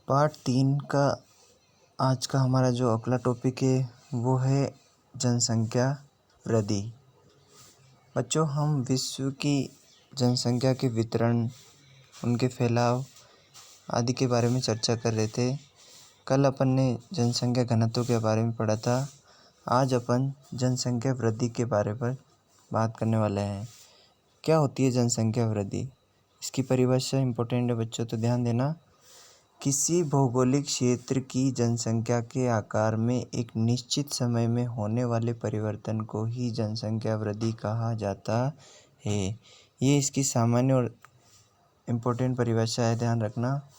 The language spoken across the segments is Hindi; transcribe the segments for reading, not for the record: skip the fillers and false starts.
पार्ट 3 का आज का हमारा जो अगला टॉपिक है वो है जनसंख्या वृद्धि। बच्चों, हम विश्व की जनसंख्या के वितरण, उनके फैलाव आदि के बारे में चर्चा कर रहे थे। कल अपन ने जनसंख्या घनत्व के बारे में पढ़ा था। आज अपन जनसंख्या वृद्धि के बारे पर बात करने वाले हैं। क्या होती है जनसंख्या वृद्धि? इसकी परिभाषा इम्पोर्टेंट है बच्चों, तो ध्यान देना। किसी भौगोलिक क्षेत्र की जनसंख्या के आकार में एक निश्चित समय में होने वाले परिवर्तन को ही जनसंख्या वृद्धि कहा जाता है। ये इसकी सामान्य और इम्पोर्टेंट परिभाषा है। ध्यान रखना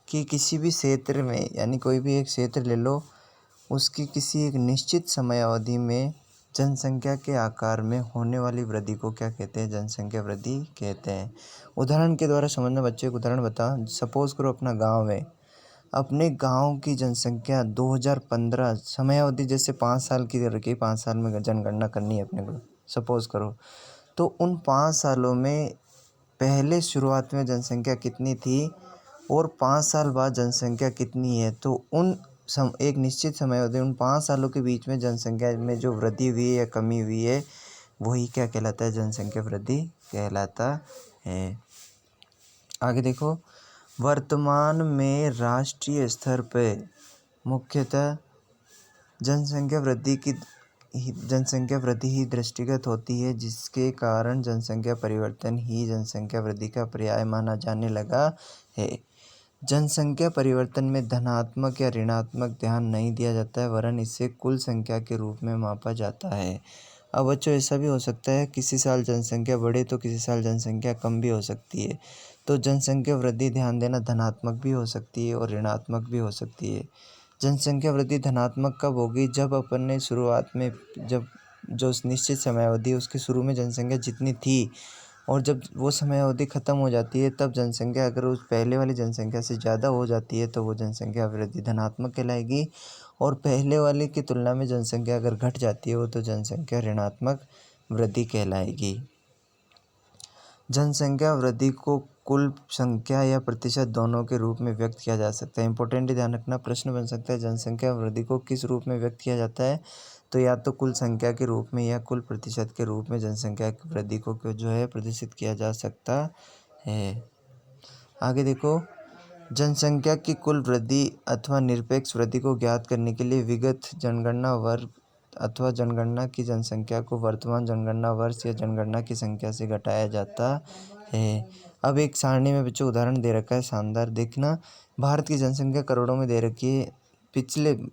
कि किसी भी क्षेत्र में, यानी कोई भी एक क्षेत्र ले लो, उसकी किसी एक निश्चित समय अवधि में जनसंख्या के आकार में होने वाली वृद्धि को क्या कहते हैं? जनसंख्या वृद्धि कहते हैं। उदाहरण के द्वारा समझना बच्चों। एक उदाहरण बताओ। सपोज करो अपना गांव है, अपने गांव की जनसंख्या 2015 समय अवधि जैसे 5 साल की रखी, 5 साल में जनगणना करनी है अपने को, सपोज करो। तो उन 5 सालों में पहले शुरुआत में जनसंख्या कितनी थी और 5 साल बाद जनसंख्या कितनी है, तो एक निश्चित समय अवधि, उन 5 सालों के बीच में जनसंख्या में जो वृद्धि हुई है या कमी हुई है, वही क्या कहलाता है? जनसंख्या वृद्धि कहलाता है। आगे देखो। वर्तमान में राष्ट्रीय स्तर पर मुख्यतः जनसंख्या वृद्धि ही दृष्टिगत होती है, जिसके कारण जनसंख्या परिवर्तन ही जनसंख्या वृद्धि का पर्याय माना जाने लगा है। जनसंख्या परिवर्तन में धनात्मक या ऋणात्मक ध्यान नहीं दिया जाता है, वरन इसे कुल संख्या के रूप में मापा जाता है। अब बच्चों, ऐसा भी हो सकता है किसी साल जनसंख्या बढ़े तो किसी साल जनसंख्या कम भी हो सकती है। तो जनसंख्या वृद्धि, ध्यान देना, धनात्मक भी हो सकती है और ऋणात्मक भी हो सकती है। जनसंख्या वृद्धि धनात्मक कब होगी? जब अपन ने शुरुआत में, जब जो निश्चित समय अवधि, उसके शुरू में जनसंख्या जितनी थी और जब वो समय अवधि ख़त्म हो जाती है, तब जनसंख्या अगर उस पहले वाली जनसंख्या से ज़्यादा हो जाती है तो वो जनसंख्या वृद्धि धनात्मक कहलाएगी। और पहले वाले की तुलना में जनसंख्या अगर घट जाती है वो तो जनसंख्या ऋणात्मक वृद्धि कहलाएगी। जनसंख्या वृद्धि को कुल संख्या या प्रतिशत दोनों के रूप में व्यक्त किया जा सकता है। इंपॉर्टेंट ध्यान रखना, प्रश्न बन सकता है जनसंख्या वृद्धि को किस रूप में व्यक्त किया जाता है? तो या तो कुल संख्या के रूप में या कुल प्रतिशत के रूप में जनसंख्या की वृद्धि को जो है प्रदर्शित किया जा सकता है। आगे देखो। जनसंख्या की कुल वृद्धि अथवा निरपेक्ष वृद्धि को ज्ञात करने के लिए विगत जनगणना वर्ष अथवा जनगणना की जनसंख्या को वर्तमान जनगणना वर्ष या जनगणना की संख्या से घटाया जाता है। अब एक सारणी में बच्चों उदाहरण दे रखा है, शानदार। देखना, भारत की जनसंख्या करोड़ों में दे रखी है।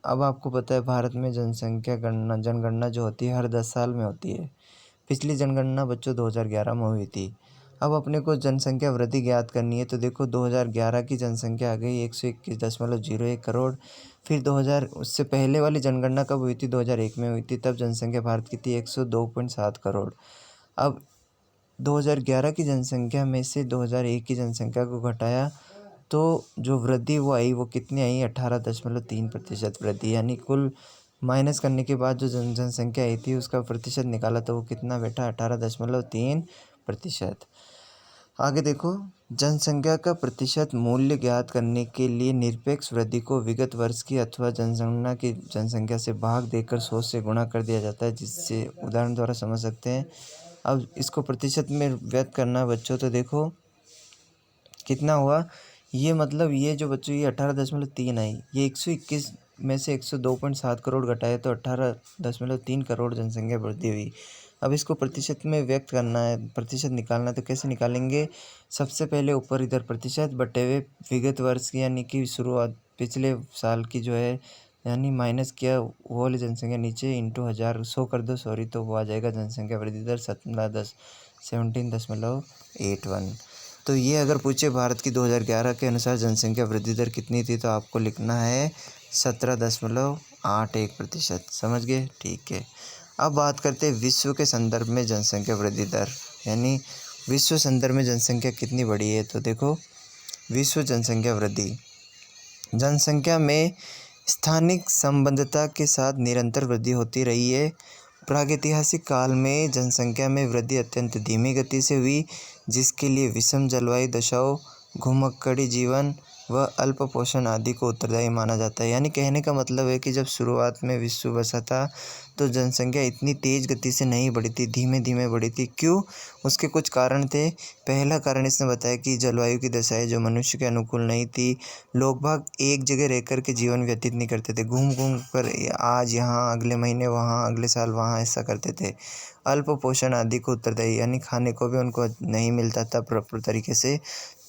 अब आपको पता है भारत में जनगणना जो होती है हर 10 साल में होती है। पिछली जनगणना बच्चों 2011 में हुई थी। अब अपने को जनसंख्या वृद्धि ज्ञात करनी है, तो देखो 2011 की जनसंख्या आ गई 121.01 करोड़। फिर 2000, उससे पहले वाली जनगणना कब हुई थी? 2001 में हुई थी। तब जनसंख्या भारत की थी 102.7 करोड़। अब 2011 की जनसंख्या में से 2001 की जनसंख्या को घटाया तो जो वृद्धि वो आई, वो कितनी आई? 18.3% वृद्धि। यानी कुल माइनस करने के बाद जो जनसंख्या आई थी उसका प्रतिशत निकाला तो वो कितना बेटा? 18.3%। आगे देखो। जनसंख्या का प्रतिशत मूल्य ज्ञात करने के लिए निरपेक्ष वृद्धि को विगत वर्ष की अथवा जनगणना की जनसंख्या से भाग देकर 100 से गुणा कर दिया जाता है, जिससे उदाहरण द्वारा समझ सकते हैं। अब इसको प्रतिशत में व्यक्त करना बच्चों, तो देखो कितना हुआ ये, मतलब ये जो बच्चों ये 18.3 आई, ये 121 में से 102.7 करोड़ घटाए तो 18.3 करोड़ जनसंख्या वृद्धि हुई। अब इसको प्रतिशत में व्यक्त करना है, प्रतिशत निकालना है, तो कैसे निकालेंगे? सबसे पहले ऊपर इधर प्रतिशत बटे हुए विगत वर्ष की, यानी कि शुरुआत पिछले साल की जो है, यानी माइनस किया वो वाली जनसंख्या नीचे, इंटू 100 कर दो, सॉरी, तो वो आ जाएगा जनसंख्या वृद्धि दर 17.81। तो ये अगर पूछे भारत की 2011 के अनुसार जनसंख्या वृद्धि दर कितनी थी, तो आपको लिखना है 17.81%। समझ गए? ठीक है। अब बात करते हैं विश्व के संदर्भ में जनसंख्या वृद्धि दर, यानी विश्व संदर्भ में जनसंख्या कितनी बढ़ी है। तो देखो, विश्व जनसंख्या वृद्धि, जनसंख्या में स्थानिक संबद्धता के साथ निरंतर वृद्धि होती रही है। प्रागैतिहासिक काल में जनसंख्या में वृद्धि अत्यंत धीमी गति से हुई, जिसके लिए विषम जलवायु दशाओं, घुमक्कड़ी जीवन व अल्प पोषण आदि को उत्तरदायी माना जाता है। यानी कहने का मतलब है कि जब शुरुआत में विश्व बसा था तो जनसंख्या इतनी तेज़ गति से नहीं बढ़ी थी, धीमे धीमे बढ़ी थी। क्यों? उसके कुछ कारण थे। पहला कारण इसने बताया कि जलवायु की दशाएं जो मनुष्य के अनुकूल नहीं थी। लोग बाग एक जगह रह कर के जीवन व्यतीत नहीं करते थे, घूम घूम कर आज यहाँ, अगले महीने वहाँ, अगले साल वहाँ, ऐसा करते थे। अल्प पोषण आदि को उत्तरदायी, यानी खाने को भी उनको नहीं मिलता था प्रॉपर तरीके से,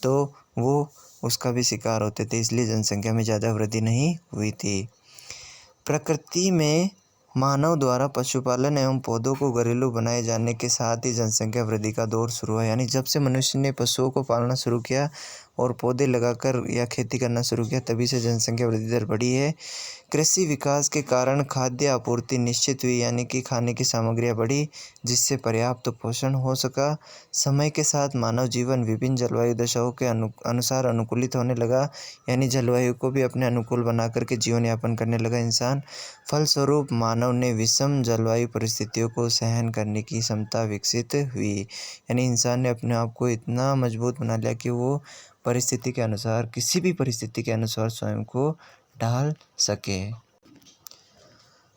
तो वो उसका भी शिकार होते थे, इसलिए जनसंख्या में ज़्यादा वृद्धि नहीं हुई थी। प्रकृति में मानव द्वारा पशुपालन एवं पौधों को घरेलू बनाए जाने के साथ ही जनसंख्या वृद्धि का दौर शुरू हुआ। यानी जब से मनुष्य ने पशुओं को पालना शुरू किया और पौधे लगाकर या खेती करना शुरू किया, तभी से जनसंख्या वृद्धि दर बढ़ी है। कृषि विकास के कारण खाद्य आपूर्ति निश्चित हुई, यानी कि खाने की सामग्रियाँ बढ़ी, जिससे पर्याप्त पोषण हो सका। समय के साथ मानव जीवन विभिन्न जलवायु दशाओं के अनुसार अनुकूलित होने लगा, यानी जलवायु को भी अपने अनुकूल बना करके जीवन यापन करने लगा इंसान। फलस्वरूप मानव ने विषम जलवायु परिस्थितियों को सहन करने की क्षमता विकसित हुई। यानी इंसान ने अपने आप को इतना मजबूत बना लिया कि वो परिस्थिति के अनुसार, किसी भी परिस्थिति के अनुसार स्वयं को ढाल सके।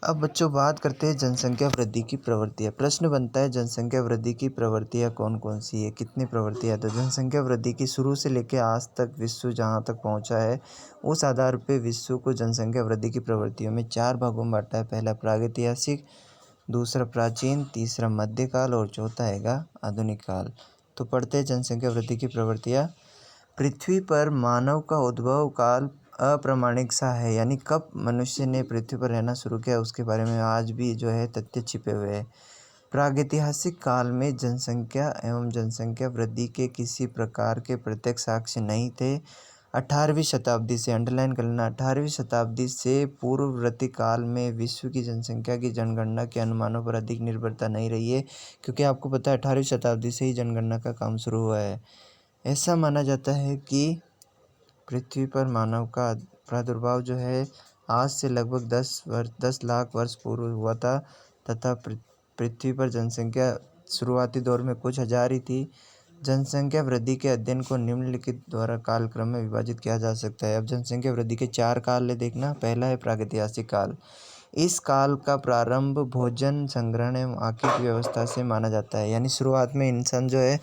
अब बच्चों बात करते हैं जनसंख्या वृद्धि की प्रवृत्तियाँ। प्रश्न बनता है जनसंख्या वृद्धि की प्रवृत्तियाँ कौन कौन सी है, कितनी प्रवृत्तियाँ? तो जनसंख्या वृद्धि की शुरू से लेकर आज तक विश्व जहाँ तक पहुँचा है, उस आधार पे विश्व को जनसंख्या वृद्धि की प्रवृत्तियों में 4 भागों में बांटा है। पहला प्रागैतिहासिक, दूसरा प्राचीन, तीसरा मध्यकाल और चौथा हैगा आधुनिक काल। तो पढ़ते हैं जनसंख्या वृद्धि की प्रवृत्तियाँ। पृथ्वी पर मानव का उद्भव काल अप्रामाणिक सा है, यानी कब मनुष्य ने पृथ्वी पर रहना शुरू किया उसके बारे में आज भी जो है तथ्य छिपे हुए हैं। प्रागैतिहासिक काल में जनसंख्या एवं जनसंख्या वृद्धि के किसी प्रकार के प्रत्यक्ष साक्ष्य नहीं थे। 18वीं शताब्दी से, अंडरलाइन कर लेना, 18वीं शताब्दी से पूर्ववर्ती काल में विश्व की जनसंख्या की जनगणना के अनुमानों पर अधिक निर्भरता नहीं रही है, क्योंकि आपको पता है 18वीं शताब्दी से ही जनगणना का काम शुरू हुआ है। ऐसा माना जाता है कि पृथ्वी पर मानव का प्रादुर्भाव जो है आज से लगभग 10 लाख वर्ष पूर्व हुआ था, तथा पृथ्वी पर जनसंख्या शुरुआती दौर में कुछ हजार ही थी। जनसंख्या वृद्धि के अध्ययन को निम्नलिखित द्वारा कालक्रम में विभाजित किया जा सकता है। अब जनसंख्या वृद्धि के 4 काल ले देखना। पहला है प्रागैतिहासिक काल। इस काल का प्रारंभ भोजन संग्रहण एवं आर्थिक व्यवस्था से माना जाता है। यानी शुरुआत में इंसान जो है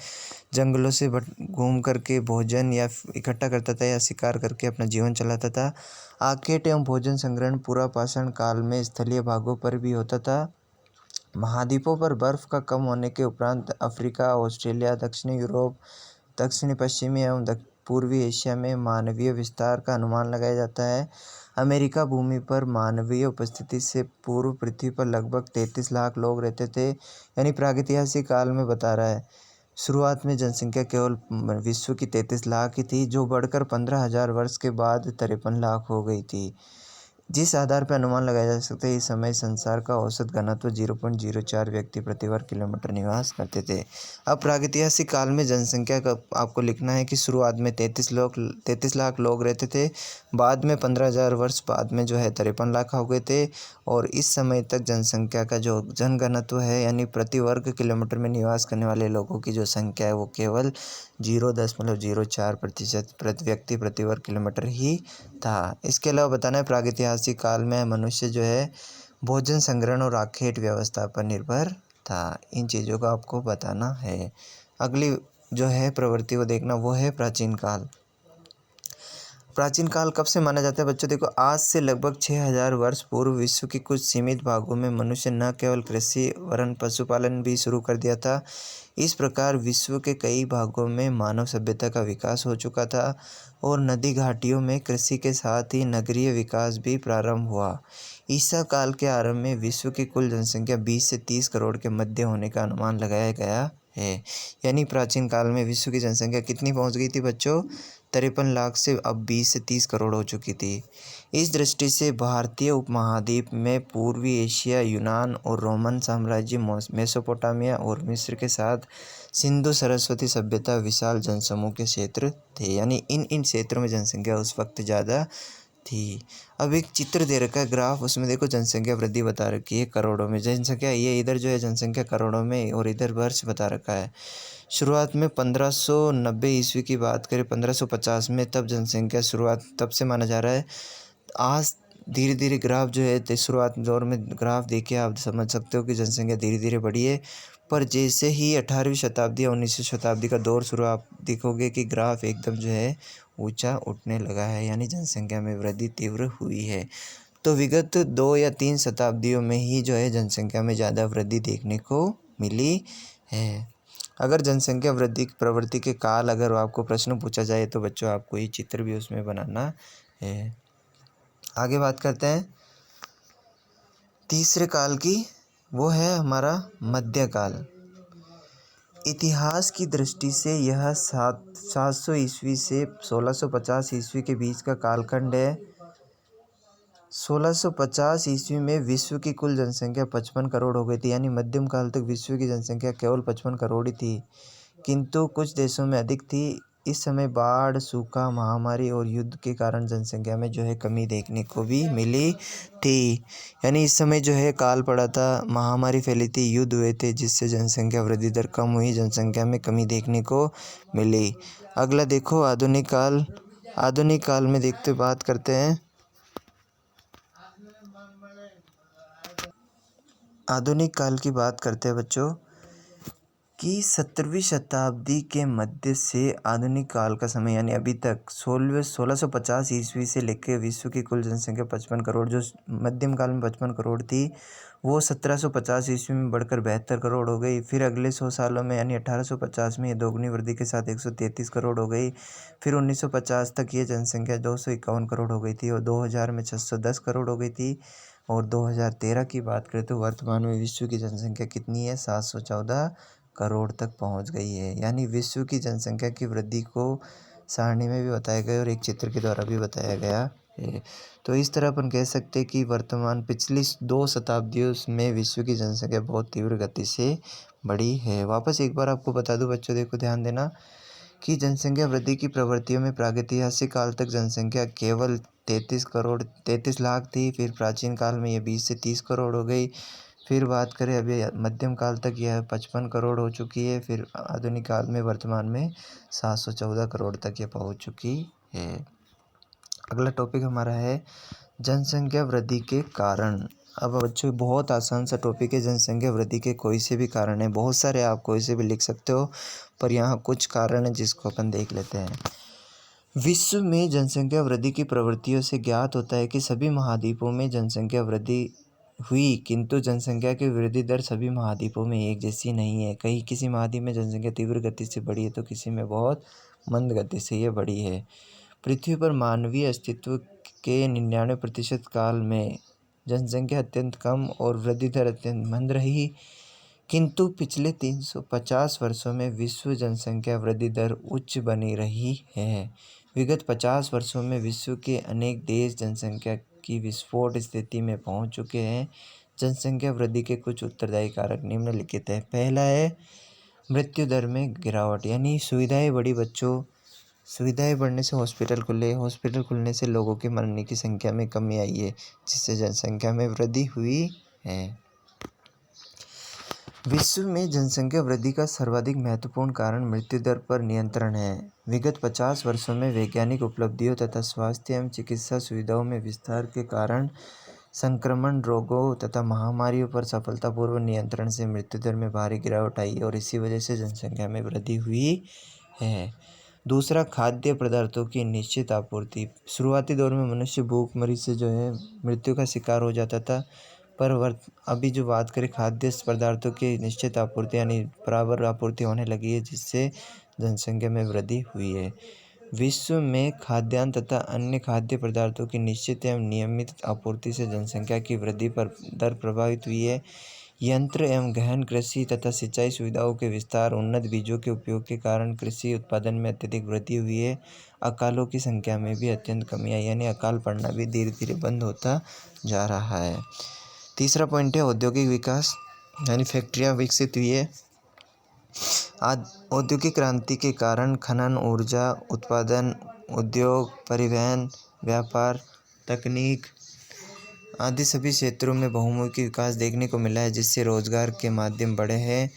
जंगलों से घूम करके भोजन या इकट्ठा करता था या शिकार करके अपना जीवन चलाता था। आखेट एवं भोजन संग्रहण पुरापाषाण काल में स्थलीय भागों पर भी होता था। महाद्वीपों पर बर्फ का कम होने के उपरांत अफ्रीका, ऑस्ट्रेलिया, दक्षिणी यूरोप, दक्षिणी पश्चिमी एवं पूर्वी एशिया में मानवीय विस्तार का अनुमान लगाया जाता है। अमेरिका भूमि पर मानवीय उपस्थिति से पूर्व पृथ्वी पर लगभग 33 लाख लोग रहते थे। यानी प्रागैतिहासिक काल में बता रहा है, शुरुआत में जनसंख्या केवल विश्व की 33 लाख ही थी, जो बढ़कर 15,000 वर्ष के बाद 53 लाख हो गई थी। जिस आधार पर अनुमान लगाया जा सकता है, इस समय संसार का औसत घनत्व 0.04 व्यक्ति प्रति वर्ग किलोमीटर निवास करते थे। अब प्रागैतिहासिक काल में जनसंख्या का आपको लिखना है कि शुरुआत में 33 लाख लोग रहते थे, बाद में 15,000 वर्ष बाद में जो है 53 लाख हो गए थे, और इस समय तक जनसंख्या का जो जनघनत्व है, यानी प्रति वर्ग किलोमीटर में निवास करने वाले लोगों की जो संख्या है, वो केवल 0.04% प्रति व्यक्ति प्रति वर्ग किलोमीटर ही था। इसके अलावा बताना है प्रागैतिहासिक काल में मनुष्य जो है भोजन संग्रहण और आखेट व्यवस्था पर निर्भर था। इन चीज़ों का आपको बताना है। अगली जो है प्रवृत्ति को देखना, वो है प्राचीन काल। प्राचीन काल कब से माना जाता है बच्चों? देखो, आज से लगभग 6000 वर्ष पूर्व विश्व के कुछ सीमित भागों में मनुष्य न केवल कृषि वरन पशुपालन भी शुरू कर दिया था। इस प्रकार विश्व के कई भागों में मानव सभ्यता का विकास हो चुका था और नदी घाटियों में कृषि के साथ ही नगरीय विकास भी प्रारंभ हुआ। ईसा काल के आरंभ में विश्व की कुल जनसंख्या 20 से 30 करोड़ के मध्य होने का अनुमान लगाया गया है। यानी प्राचीन काल में विश्व की जनसंख्या कितनी पहुंच गई थी बच्चों? 53 लाख से अब 20 से 30 करोड़ हो चुकी थी। इस दृष्टि से भारतीय उपमहाद्वीप में पूर्वी एशिया, यूनान और रोमन साम्राज्य, मेसोपोटामिया और मिस्र के साथ सिंधु सरस्वती सभ्यता विशाल जनसमूह के क्षेत्र थे। यानी इन क्षेत्रों में जनसंख्या उस वक्त ज़्यादा थी। अब एक चित्र दे रखा है ग्राफ, उसमें देखो जनसंख्या वृद्धि बता रखी है करोड़ों में। जनसंख्या ये इधर जो है जनसंख्या करोड़ों में और इधर वर्ष बता रखा है। शुरुआत में 1590 ईस्वी की बात करें, 1550 में, तब जनसंख्या शुरुआत तब से माना जा रहा है। आज धीरे धीरे ग्राफ जो है शुरुआत दौर में ग्राफ देखिए आप समझ सकते हो कि जनसंख्या धीरे धीरे बढ़ी है। पर जैसे ही 18वीं शताब्दी या 19वीं शताब्दी का दौर शुरू, आप देखोगे कि ग्राफ एकदम जो है ऊंचा उठने लगा है, यानी जनसंख्या में वृद्धि तीव्र हुई है। तो विगत 2 या 3 शताब्दियों में ही जो है जनसंख्या में ज़्यादा वृद्धि देखने को मिली है। अगर जनसंख्या वृद्धि की प्रवृत्ति के काल अगर आपको प्रश्न पूछा जाए तो बच्चों आपको ये चित्र भी उसमें बनाना है। आगे बात करते हैं तीसरे काल की, वो है हमारा मध्यकाल। इतिहास की दृष्टि से यह 700 ईस्वी से 1650 ईस्वी के बीच का कालखंड है। 1650 ईस्वी में विश्व की कुल जनसंख्या 55 करोड़ हो गई थी, यानी मध्यम काल तक विश्व की जनसंख्या केवल 55 करोड़ ही थी, किंतु कुछ देशों में अधिक थी। इस समय बाढ़, सूखा, महामारी और युद्ध के कारण जनसंख्या में जो है कमी देखने को भी मिली थी। यानी इस समय जो है काल पड़ा था, महामारी फैली थी, युद्ध हुए थे, जिससे जनसंख्या वृद्धि दर कम हुई, जनसंख्या में कमी देखने को मिली। अगला देखो आधुनिक काल। आधुनिक काल में देखते बात करते हैं आधुनिक काल की बात करते हैं बच्चों कि 17वीं शताब्दी के मध्य से आधुनिक काल का समय, यानी अभी तक 1650 ईस्वी से लेकर विश्व की कुल जनसंख्या 55 करोड़, जो मध्यम काल में 55 करोड़ थी, वो 1750 ईस्वी में बढ़कर 72 करोड़ हो गई। फिर अगले 100 सालों में यानी 1850 में ये दोगुनी वृद्धि के साथ 133 करोड़ हो गई। फिर 1950 तक ये जनसंख्या 251 करोड़ हो गई थी और 2000 में 610 करोड़ हो गई थी। और 2013 की बात करें तो वर्तमान में विश्व की जनसंख्या कितनी है, 714 करोड़ तक पहुंच गई है। यानी विश्व की जनसंख्या की वृद्धि को सारणी में भी बताया गया और एक चित्र के द्वारा भी बताया गया है। तो इस तरह अपन कह सकते हैं कि वर्तमान पिछली 2 शताब्दियों में विश्व की जनसंख्या बहुत तीव्र गति से बढ़ी है। वापस एक बार आपको बता दूं बच्चों, देखो ध्यान देना कि जनसंख्या वृद्धि की प्रवृत्तियों में प्रागैतिहासिक काल तक जनसंख्या केवल 33 लाख थी। फिर प्राचीन काल में ये 20 से 30 करोड़ हो गई। फिर बात करें अभी मध्यम काल तक यह 55 करोड़ हो चुकी है। फिर आधुनिक काल में वर्तमान में 714 करोड़ तक ये पहुंच चुकी है। अगला टॉपिक हमारा है जनसंख्या वृद्धि के कारण। अब बच्चों बहुत आसान सा टॉपिक है, जनसंख्या वृद्धि के कोई से भी कारण है, बहुत सारे आप कोई से भी लिख सकते हो, पर यहाँ कुछ कारण है जिसको अपन देख लेते हैं। विश्व में जनसंख्या वृद्धि की प्रवृत्तियों से ज्ञात होता है कि सभी महाद्वीपों में जनसंख्या वृद्धि हुई, किंतु जनसंख्या की वृद्धि दर सभी महाद्वीपों में एक जैसी नहीं है। कहीं किसी महाद्वीप में जनसंख्या तीव्र गति से बढ़ी है तो किसी में बहुत मंद गति से ये बढ़ी है। पृथ्वी पर मानवीय अस्तित्व के 99% काल में जनसंख्या अत्यंत कम और वृद्धि दर अत्यंत मंद रही, किंतु पिछले 350 वर्षों में विश्व जनसंख्या वृद्धि दर उच्च बनी रही है। विगत 50 वर्षों में विश्व के अनेक देश जनसंख्या की विस्फोट स्थिति में पहुंच चुके हैं। जनसंख्या वृद्धि के कुछ उत्तरदायी कारक निम्नलिखित है। पहला है मृत्यु दर में गिरावट, यानी सुविधाएं बढ़ी बच्चों, सुविधाएं बढ़ने से हॉस्पिटल खुले, हॉस्पिटल खुलने से लोगों के मरने की संख्या में कमी आई है, जिससे जनसंख्या में वृद्धि हुई है। विश्व में जनसंख्या वृद्धि का सर्वाधिक महत्वपूर्ण कारण मृत्यु दर पर नियंत्रण है। विगत 50 वर्षों में वैज्ञानिक उपलब्धियों तथा स्वास्थ्य एवं चिकित्सा सुविधाओं में विस्तार के कारण संक्रमण रोगों तथा महामारियों पर सफलतापूर्वक नियंत्रण से मृत्यु दर में भारी गिरावट आई है और इसी वजह से जनसंख्या में वृद्धि हुई है। दूसरा, खाद्य पदार्थों की निश्चित आपूर्ति। शुरुआती दौर में मनुष्य भूखमरी से जो है मृत्यु का शिकार हो जाता था, पर अभी जो बात करें खाद्य पदार्थों की निश्चित आपूर्ति यानी बराबर आपूर्ति होने लगी है, जिससे जनसंख्या में वृद्धि हुई है। विश्व में खाद्यान्न तथा अन्य खाद्य पदार्थों की निश्चित एवं नियमित आपूर्ति से जनसंख्या की वृद्धि पर दर प्रभावित हुई है। यंत्र एवं गहन कृषि तथा सिंचाई सुविधाओं के विस्तार, उन्नत बीजों के उपयोग के कारण कृषि उत्पादन में अत्यधिक वृद्धि हुई है। अकालों की संख्या में भी अत्यंत कमी आई, यानी अकाल पड़ना भी धीरे धीरे बंद होता जा रहा है। तीसरा पॉइंट है औद्योगिक विकास, यानी फैक्ट्रियाँ विकसित हुई है। औद्योगिक क्रांति के कारण खनन, ऊर्जा उत्पादन, उद्योग, परिवहन, व्यापार तकनीक आदि सभी क्षेत्रों में बहुमुखी विकास देखने को मिला है, जिससे रोजगार के माध्यम बढ़े हैं,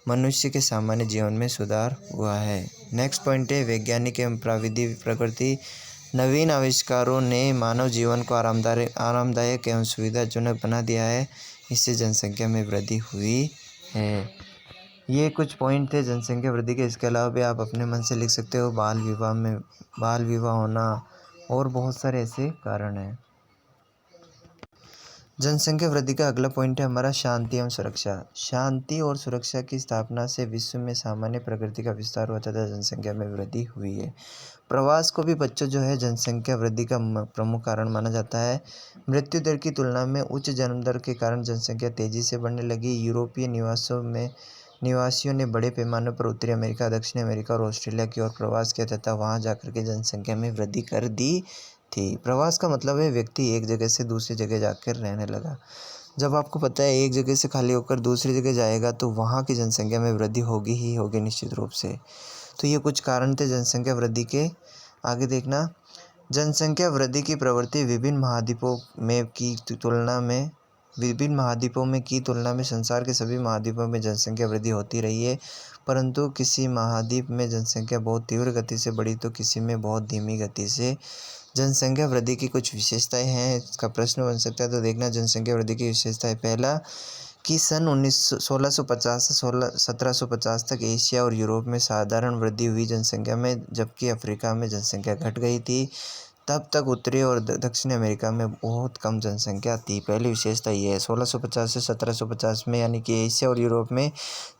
मनुष्य के सामान्य जीवन में सुधार हुआ है। नेक्स्ट पॉइंट है वैज्ञानिक एवं प्राविधिक प्रगति। नवीन आविष्कारों ने मानव जीवन को आरामदायक एवं सुविधाजनक बना दिया है, इससे जनसंख्या में वृद्धि हुई है। ये कुछ पॉइंट थे जनसंख्या वृद्धि के। इसके अलावा भी आप अपने मन से लिख सकते हो। बाल विवाह होना और बहुत सारे ऐसे कारण हैं। जनसंख्या वृद्धि का अगला पॉइंट है हमारा शांति एवं सुरक्षा। शांति और सुरक्षा की स्थापना से विश्व में सामान्य प्रकृति का विस्तार हुआ तथा जनसंख्या में वृद्धि हुई है। प्रवास को भी बच्चों जो है जनसंख्या वृद्धि का प्रमुख कारण माना जाता है। मृत्यु दर की तुलना में उच्च जन्म दर के कारण जनसंख्या तेजी से बढ़ने लगी। यूरोपीय निवासियों ने बड़े पैमाने पर उत्तरी अमेरिका, दक्षिण अमेरिका और ऑस्ट्रेलिया की ओर प्रवास किया तथा वहां जाकर के जनसंख्या में वृद्धि कर दी थी। प्रवास का मतलब है व्यक्ति एक जगह से दूसरी जगह जाकर रहने लगा। जब आपको पता है एक जगह से खाली होकर दूसरी जगह जाएगा तो वहाँ की जनसंख्या में वृद्धि होगी ही होगी निश्चित रूप से। तो ये कुछ कारण थे जनसंख्या वृद्धि के। आगे देखना, जनसंख्या वृद्धि की प्रवृत्ति विभिन्न महाद्वीपों में की तुलना में संसार के सभी महाद्वीपों में जनसंख्या वृद्धि होती रही है, परंतु किसी महाद्वीप में जनसंख्या बहुत तीव्र गति से बढ़ी तो किसी में बहुत धीमी गति से। जनसंख्या वृद्धि की कुछ विशेषताएं हैं, इसका प्रश्न बन सकता है। तो देखना जनसंख्या वृद्धि की विशेषताएं। पहला कि सन 1650 से 1750 तक एशिया और यूरोप में साधारण वृद्धि हुई जनसंख्या में, जबकि अफ्रीका में जनसंख्या घट गई थी। तब तक उत्तरी और दक्षिण अमेरिका में बहुत कम जनसंख्या थी। पहली विशेषता ये है। 1650 से 1750 में यानी कि एशिया और यूरोप में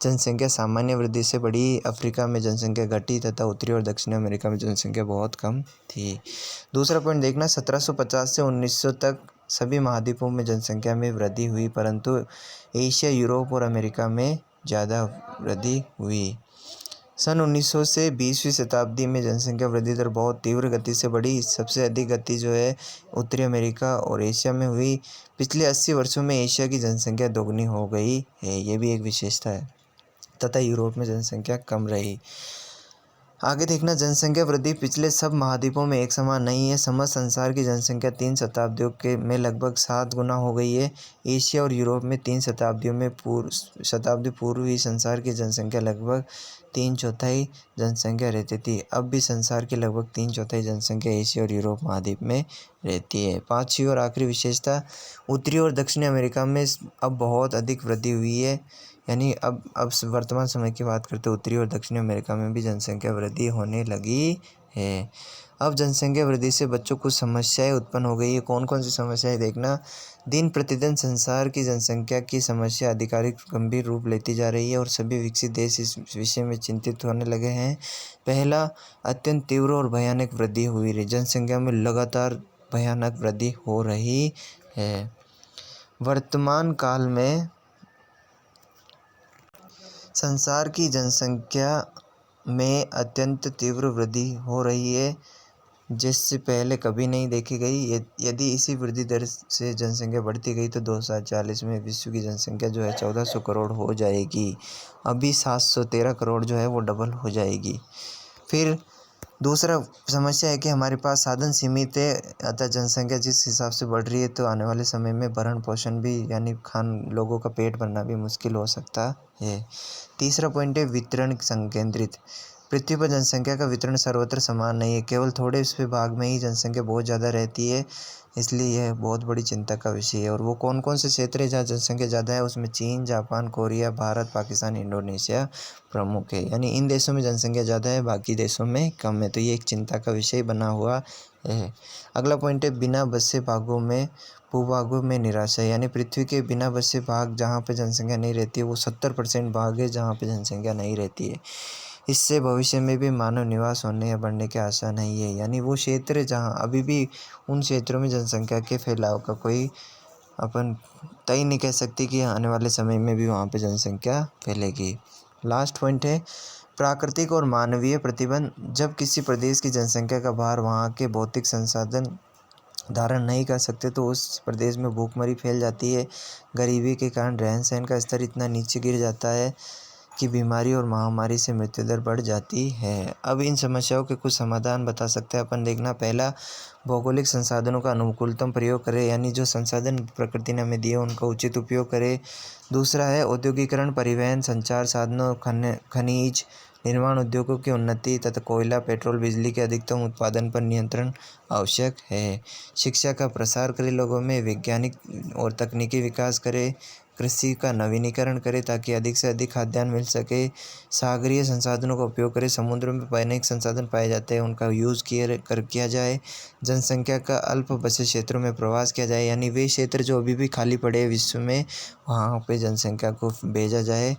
जनसंख्या सामान्य वृद्धि से बढ़ी, अफ्रीका में जनसंख्या घटी तथा उत्तरी और दक्षिण अमेरिका में जनसंख्या बहुत कम थी। दूसरा पॉइंट देखना, 1750 से 1900 तक सभी महाद्वीपों में जनसंख्या में वृद्धि हुई, परंतु एशिया, यूरोप और अमेरिका में ज़्यादा वृद्धि हुई। सन 1900 से 20वीं शताब्दी में जनसंख्या वृद्धि दर बहुत तीव्र गति से बढ़ी। सबसे अधिक गति जो है उत्तरी अमेरिका और एशिया में हुई। पिछले 80 वर्षों में एशिया की जनसंख्या दोगुनी हो गई है, ये भी एक विशेषता है, तथा यूरोप में जनसंख्या कम रही। आगे देखना, जनसंख्या वृद्धि पिछले सब महाद्वीपों में एक समान नहीं है। समस्त संसार की जनसंख्या 3 शताब्दियों में लगभग 7 गुना हो गई है। एशिया और यूरोप में 3 शताब्दी पूर्व ही संसार की जनसंख्या लगभग 3/4 जनसंख्या रहती थी। अब भी संसार की लगभग 3/4 जनसंख्या एशिया और यूरोप महाद्वीप में रहती है। पांचवी और आखिरी विशेषता, उत्तरी और दक्षिणी अमेरिका में अब बहुत अधिक वृद्धि हुई है। यानी अब वर्तमान समय की बात करते हैं, उत्तरी और दक्षिणी अमेरिका में भी जनसंख्या वृद्धि होने लगी है। अब जनसंख्या वृद्धि से बच्चों को समस्याएं उत्पन्न हो गई है। कौन कौन सी समस्याएं देखना, दिन प्रतिदिन संसार की जनसंख्या की समस्या आधिकारिक गंभीर रूप लेती जा रही है और सभी विकसित देश इस विषय में चिंतित होने लगे हैं। पहला, अत्यंत तीव्र और भयानक वृद्धि हुई है। जनसंख्या में लगातार भयानक वृद्धि हो रही है। वर्तमान काल में संसार की जनसंख्या में अत्यंत तीव्र वृद्धि हो रही है, जिससे पहले कभी नहीं देखी गई। यदि इसी वृद्धि दर से जनसंख्या बढ़ती गई तो 2040 में विश्व की जनसंख्या जो है 1400 करोड़ हो जाएगी। अभी 713 करोड़ जो है वो डबल हो जाएगी। फिर दूसरा समस्या है कि हमारे पास साधन सीमित है, अतः जनसंख्या जिस हिसाब से बढ़ रही है तो आने वाले समय में भरण पोषण भी यानी लोगों का पेट भरना भी मुश्किल हो सकता है। तीसरा पॉइंट है वितरण संकेंद्रित। पृथ्वी पर जनसंख्या का वितरण सर्वत्र समान नहीं है, केवल थोड़े से भाग में ही जनसंख्या बहुत ज़्यादा रहती है, इसलिए यह बहुत बड़ी चिंता का विषय है। और वो कौन कौन से क्षेत्र है जहाँ जनसंख्या ज़्यादा है, उसमें चीन, Japan, Korea, Bharat, Pakistan, Indonesia प्रमुख है। यानी इन देशों में जनसंख्या ज़्यादा है, बाकी देशों में कम है, तो ये एक चिंता का विषय बना हुआ है। अगला पॉइंट है बिना बसे भागों में भूभागों में निराशा। यानी पृथ्वी के बिना बसे भाग जहाँ पे जनसंख्या नहीं रहती है वो 70% भाग है जहाँ पे जनसंख्या नहीं रहती है। इससे भविष्य में भी मानव निवास होने या बढ़ने की आशा नहीं है। यानी वो क्षेत्र जहाँ अभी भी उन क्षेत्रों में जनसंख्या के फैलाव का कोई अपन तय नहीं कह सकते कि आने वाले समय में भी वहाँ पे जनसंख्या फैलेगी। लास्ट पॉइंट है प्राकृतिक और मानवीय प्रतिबंध। जब किसी प्रदेश की जनसंख्या का भार वहाँ के भौतिक संसाधन धारण नहीं कर सकते तो उस प्रदेश में भूखमरी फैल जाती है। गरीबी के कारण रहन सहन का स्तर इतना नीचे गिर जाता है की बीमारी और महामारी से मृत्यु दर बढ़ जाती है। अब इन समस्याओं के कुछ समाधान बता सकते हैं अपन। देखना, पहला, भौगोलिक संसाधनों का अनुकूलतम प्रयोग करें, यानी जो संसाधन प्रकृति ने हमें दिए उनका उचित उपयोग करें। दूसरा है औद्योगिकरण, परिवहन, संचार साधनों, खनिज निर्माण उद्योगों की उन्नति तथा कोयला, पेट्रोल, बिजली के अधिकतम उत्पादन पर नियंत्रण आवश्यक है। शिक्षा का प्रसार करें, लोगों में वैज्ञानिक और तकनीकी विकास करें। कृषि का नवीनीकरण करें ताकि अधिक से अधिक खाद्यान्न मिल सके। सागरीय संसाधनों का उपयोग करें, समुद्रों में अनेक संसाधन पाए जाते हैं, उनका यूज़ किया जाए। जनसंख्या का अल्प बसे क्षेत्रों में प्रवास किया जाए, यानी वे क्षेत्र जो अभी भी खाली पड़े हैं विश्व में, वहाँ पे जनसंख्या को भेजा जाए।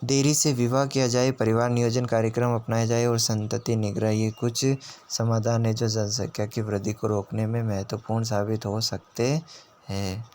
देरी से विवाह किया जाए, परिवार नियोजन कार्यक्रम अपनाया जाए और संतति निग्रह, ये कुछ समाधान है जो जनसंख्या की वृद्धि को रोकने में महत्वपूर्ण साबित हो सकते हैं।